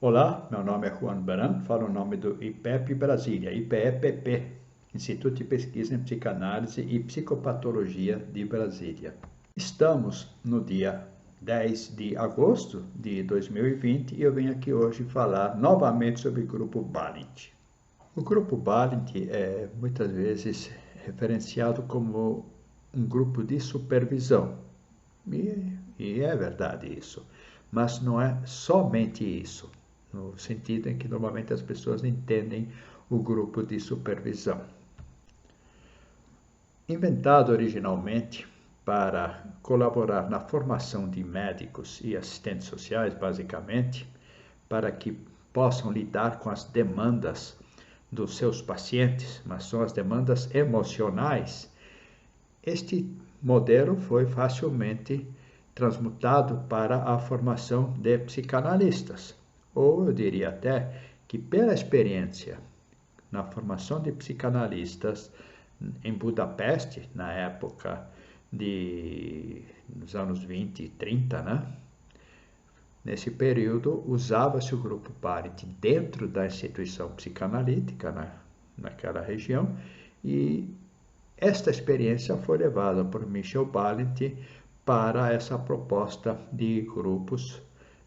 Olá, meu nome é Juan Baran, falo em nome do IPEP Brasília, IPEPP, Instituto de Pesquisa em Psicanálise e Psicopatologia de Brasília. Estamos no dia 10 de agosto de 2020 e eu venho aqui hoje falar novamente sobre o grupo Balint. O grupo Balint é muitas vezes referenciado como um grupo de supervisão. E é verdade isso, mas não é somente isso, no sentido em que normalmente as pessoas entendem o grupo de supervisão. Inventado originalmente para colaborar na formação de médicos e assistentes sociais, basicamente, para que possam lidar com as demandas dos seus pacientes, mas são as demandas emocionais. Este modelo foi facilmente transmutado para a formação de psicanalistas, ou eu diria até que pela experiência na formação de psicanalistas em Budapeste, na época dos anos 20 e 30, né? Nesse período, usava-se o grupo Balint dentro da instituição psicanalítica, naquela região, e esta experiência foi levada por Michel Balint para essa proposta de grupos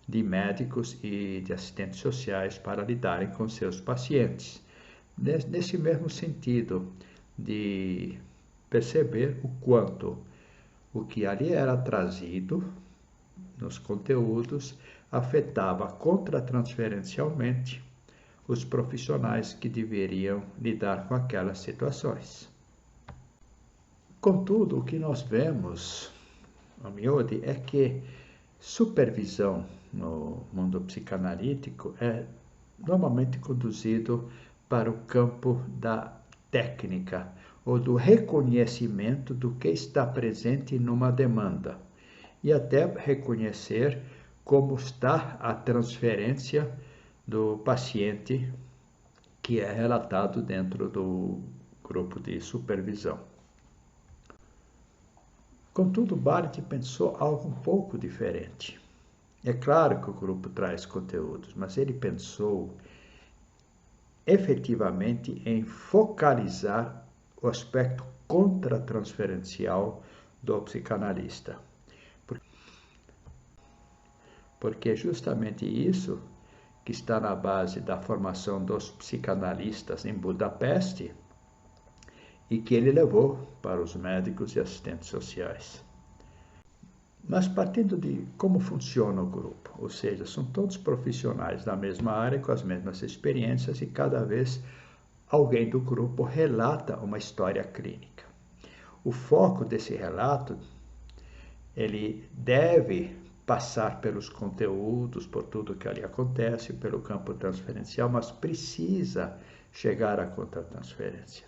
de médicos e de assistentes sociais para lidarem com seus pacientes. Nesse mesmo sentido de perceber o quanto o que ali era trazido nos conteúdos afetava contratransferencialmente os profissionais que deveriam lidar com aquelas situações. Contudo, o que nós vemos, a miúde, é que supervisão no mundo psicanalítico é normalmente conduzido para o campo da técnica ou do reconhecimento do que está presente numa demanda e até reconhecer como está a transferência do paciente que é relatado dentro do grupo de supervisão. Contudo, Balint pensou algo um pouco diferente. É claro que o grupo traz conteúdos, mas ele pensou efetivamente em focalizar o aspecto contratransferencial do psicanalista. Porque é justamente isso que está na base da formação dos psicanalistas em Budapeste e que ele levou para os médicos e assistentes sociais. Mas partindo de como funciona o grupo, ou seja, são todos profissionais da mesma área com as mesmas experiências e cada vez alguém do grupo relata uma história clínica. O foco desse relato, ele deve passar pelos conteúdos, por tudo que ali acontece, pelo campo transferencial, mas precisa chegar à contratransferência.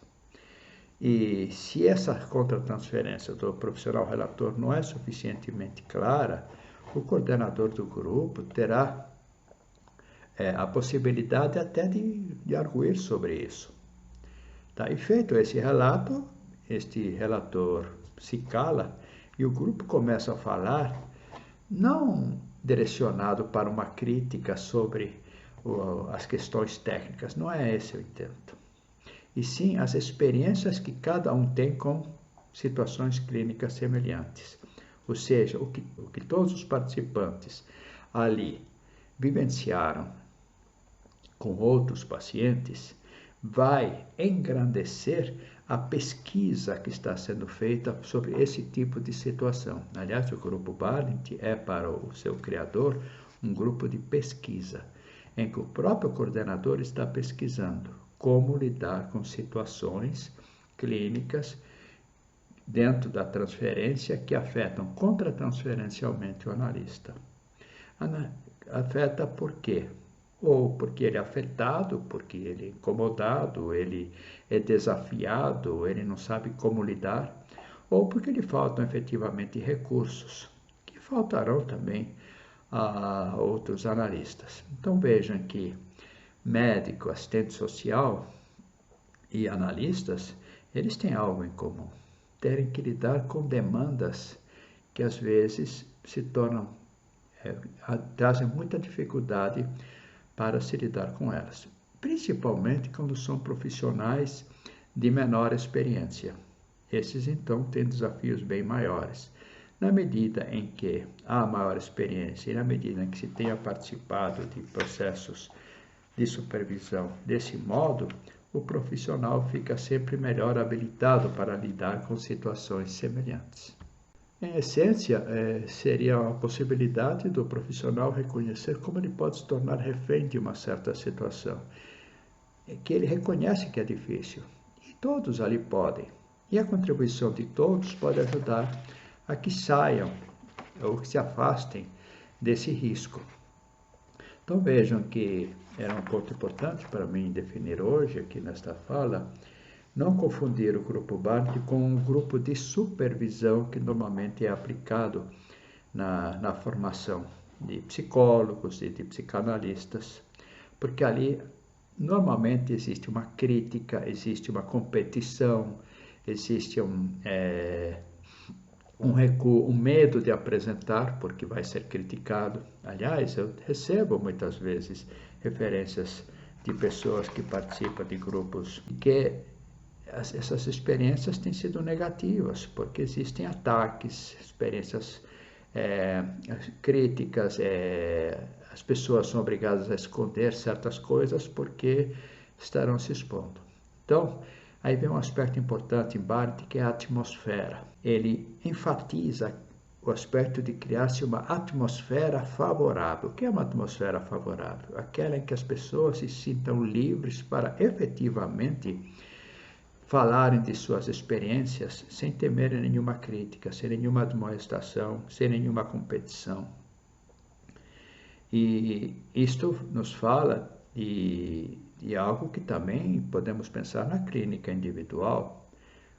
E se essa contratransferência do profissional relator não é suficientemente clara, o coordenador do grupo terá a possibilidade até de arguir sobre isso. Tá? E feito esse relato, este relator se cala e o grupo começa a falar, não direcionado para uma crítica sobre as questões técnicas, não é esse o intento. E sim as experiências que cada um tem com situações clínicas semelhantes. Ou seja, o que todos os participantes ali vivenciaram com outros pacientes vai engrandecer a pesquisa que está sendo feita sobre esse tipo de situação. Aliás, o grupo Balint é, para o seu criador, um grupo de pesquisa, em que o próprio coordenador está pesquisando como lidar com situações clínicas dentro da transferência que afetam contratransferencialmente o analista. Afeta por quê? Ou porque ele é afetado, porque ele é incomodado, ele é desafiado, ele não sabe como lidar, ou porque lhe faltam efetivamente recursos, que faltarão também a outros analistas. Então vejam que médico, assistente social e analistas, eles têm algo em comum. Terem que lidar com demandas que às vezes se tornam, trazem muita dificuldade para se lidar com elas, principalmente quando são profissionais de menor experiência. Esses, então, têm desafios bem maiores. Na medida em que há maior experiência e na medida em que se tenha participado de processos de supervisão desse modo, o profissional fica sempre melhor habilitado para lidar com situações semelhantes. Em essência, seria a possibilidade do profissional reconhecer como ele pode se tornar refém de uma certa situação, que ele reconhece que é difícil, e todos ali podem. E a contribuição de todos pode ajudar a que saiam ou que se afastem desse risco. Então vejam que era um ponto importante para mim definir hoje, aqui nesta fala, não confundir o grupo BART com um grupo de supervisão que normalmente é aplicado na formação de psicólogos e de psicanalistas, porque ali normalmente existe uma crítica, existe uma competição, existe um medo de apresentar, porque vai ser criticado. Aliás, eu recebo muitas vezes referências de pessoas que participam de grupos que essas experiências têm sido negativas, porque existem ataques, experiências críticas, as pessoas são obrigadas a esconder certas coisas porque estarão se expondo. Então, aí vem um aspecto importante em BART, que é a atmosfera. Ele enfatiza o aspecto de criar-se uma atmosfera favorável. O que é uma atmosfera favorável? Aquela em que as pessoas se sintam livres para efetivamente falarem de suas experiências sem temerem nenhuma crítica, sem nenhuma admoestação, sem nenhuma competição. E isto nos fala de algo que também podemos pensar na clínica individual.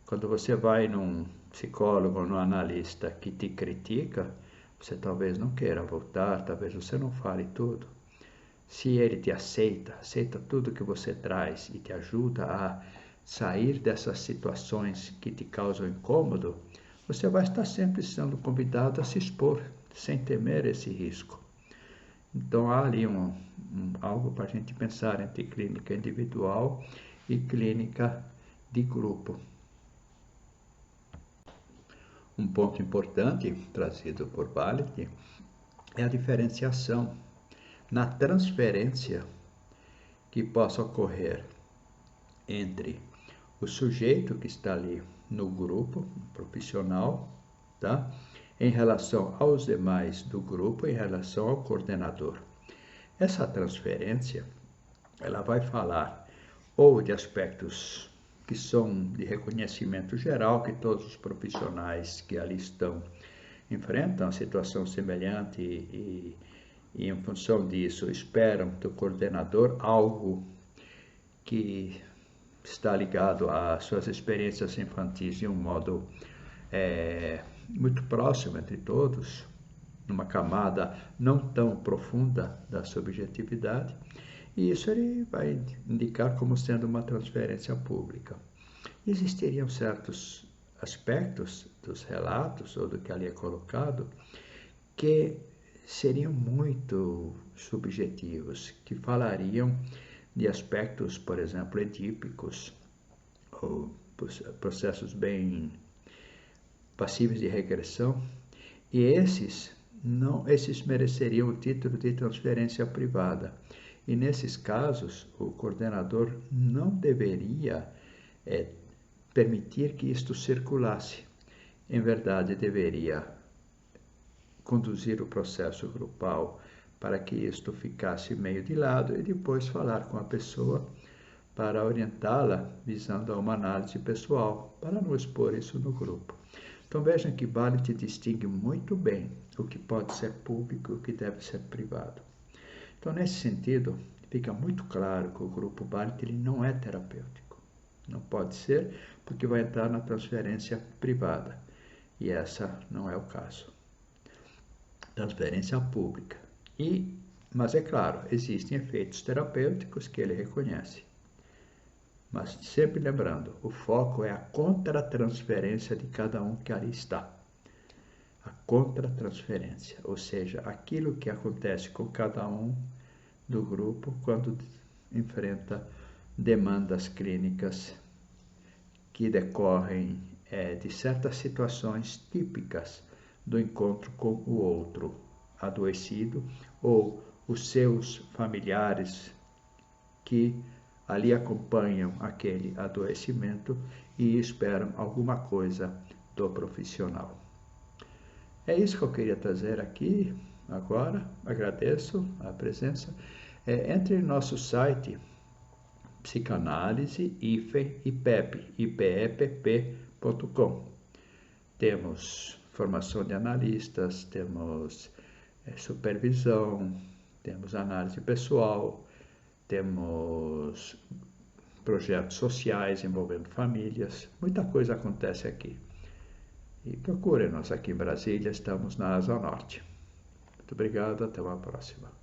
Quando você vai num psicólogo ou num analista que te critica, você talvez não queira voltar, talvez você não fale tudo. Se ele te aceita tudo que você traz e te ajuda a sair dessas situações que te causam incômodo, você vai estar sempre sendo convidado a se expor, sem temer esse risco. Então há ali algo para a gente pensar entre clínica individual e clínica de grupo. Um ponto importante trazido por Balit é a diferenciação na transferência que possa ocorrer entre o sujeito que está ali no grupo profissional, tá? Em relação aos demais do grupo, em relação ao coordenador. Essa transferência, ela vai falar ou de aspectos que são de reconhecimento geral, que todos os profissionais que ali estão enfrentam a situação semelhante e em função disso esperam do coordenador algo que está ligado às suas experiências infantis de um modo muito próximo entre todos, numa camada não tão profunda da subjetividade, e isso ele vai indicar como sendo uma transferência pública. Existiriam certos aspectos dos relatos ou do que ali é colocado que seriam muito subjetivos, que falariam de aspectos, por exemplo, edípicos, ou processos bem passíveis de regressão, e esses mereceriam o título de transferência privada. E nesses casos, o coordenador não deveria permitir que isto circulasse. Em verdade, deveria conduzir o processo grupal para que isto ficasse meio de lado e depois falar com a pessoa para orientá-la visando a uma análise pessoal, para não expor isso no grupo. Então vejam que Balit distingue muito bem o que pode ser público e o que deve ser privado. Então, nesse sentido, fica muito claro que o grupo Balit ele não é terapêutico. Não pode ser, porque vai entrar na transferência privada. E essa não é o caso. Transferência pública. Mas é claro, existem efeitos terapêuticos que ele reconhece. Mas sempre lembrando, o foco é a contratransferência de cada um que ali está. A contratransferência, ou seja, aquilo que acontece com cada um do grupo quando enfrenta demandas clínicas que decorrem de certas situações típicas do encontro com o outro adoecido ou os seus familiares que ali acompanham aquele adoecimento e esperam alguma coisa do profissional. É isso que eu queria trazer aqui agora. Agradeço a presença. Entre em nosso site Psicanálise IPEP.com. Temos formação de analistas, temos supervisão, temos análise pessoal, temos projetos sociais envolvendo famílias, muita coisa acontece aqui. E procurem-nos aqui em Brasília, estamos na Asa Norte. Muito obrigado, até uma próxima.